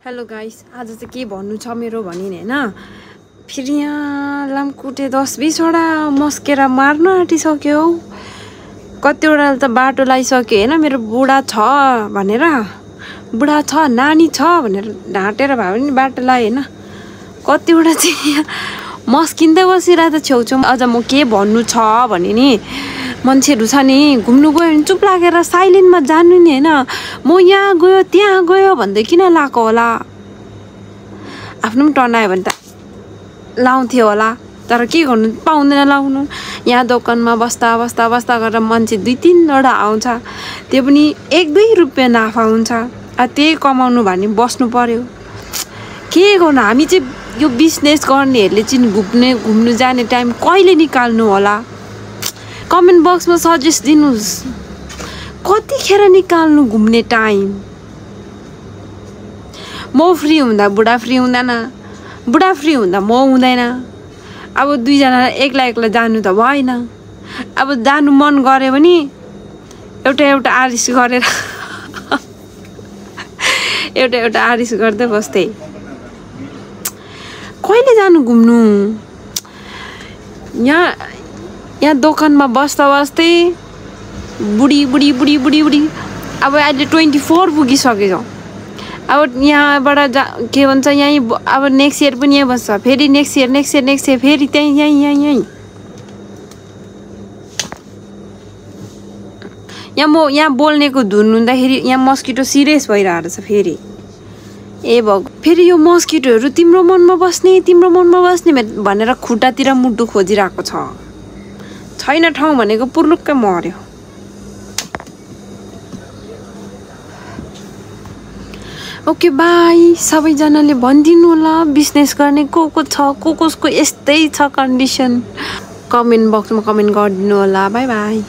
Hello guys, आज चाहिँ के भन्नु छ मेरो भनिने हैन। फेरि यहाँ लामखुट्टे 10-20 वटा मस्केर मार्न आँटिसक्यो। कतिवटाले त बाटो लाइसक्यो हैन। मेरो बुढा छ भनेर, बुढा छ नानी छ भनेर ढाँटेर भए पनि बाटो लाए हैन। कतिवटा चाहिँ यहाँ मस्किँदै बसिरहेको छेउछाउ। अझ म के भन्नु छ भने नि, मान्छेहरू छ नि घुम्नु गयो भने चुप लागेर साइलेन्टमा जानु नि हैन। म यहाँ गयो त्यहाँ गयो भन्दै किन लाएको होला? आफ्नो पनि टर्न आयो भने त लाउँथ्यो होला, तर के गर्नु पाउँदैन लाउनु। यहाँ दोकानमा बस्दा बस्दा बस्दा गरेर मान्छे 2-3 वटा आउँछ, त्यो पनि 1-2 रुपियाँ नाफा हुन्छ। त्यही कमाउनु भने बस्नु पर्यो। के गर्नु, हामी चाहिँ यो बिजनेस गर्नेहरूले चाहिँ घुम्नु जाने टाइम कहिले निकाल्नु होला? कमेन्ट बक्समा सजेस्ट दिनुहोस्, कतिखेर निकाल्नु घुम्ने टाइम? म फ्री हुँदा बुढा फ्री हुँदैन, बुढा फ्री हुँदा म हुँदैन। अब दुईजना एक्ला जानु त भएन। अब जानु मन गऱ्यो भने एउटा आरिस गरेर एउटा आरिस गर्दै बस्थे। कहिले जानु घुम्नु? यहाँ दोकानमा बस्दा बस्दै बुढी अब अहिले 24 पुगिसकेछ। अब यहाँबाट के भन्छ, यहीँ अब नेक्स्ट इयर पनि यहीँ बस्छ, फेरि नेक्स्ट इयर फेरि त्यहीँ यहीँ म यहाँ बोल्नेको धुन हुँदाखेरि यहाँ मस्किटो सिरियस भइरहेको छ फेरि। ए फेरि यो मस्किटोहरू तिम्रो मनमा बस्ने भनेर खुट्टातिर मुटु खोजिरहेको छैन ठाउँ भनेको पुर्लुक्कै मर्यो। Okay by. सबैजनाले भनिदिनु होला बिजनेस गर्ने को छ, कसको यस्तै छ कन्डिसन। कमेन्ट बक्समा कमेन्ट गरिदिनु होला। By by.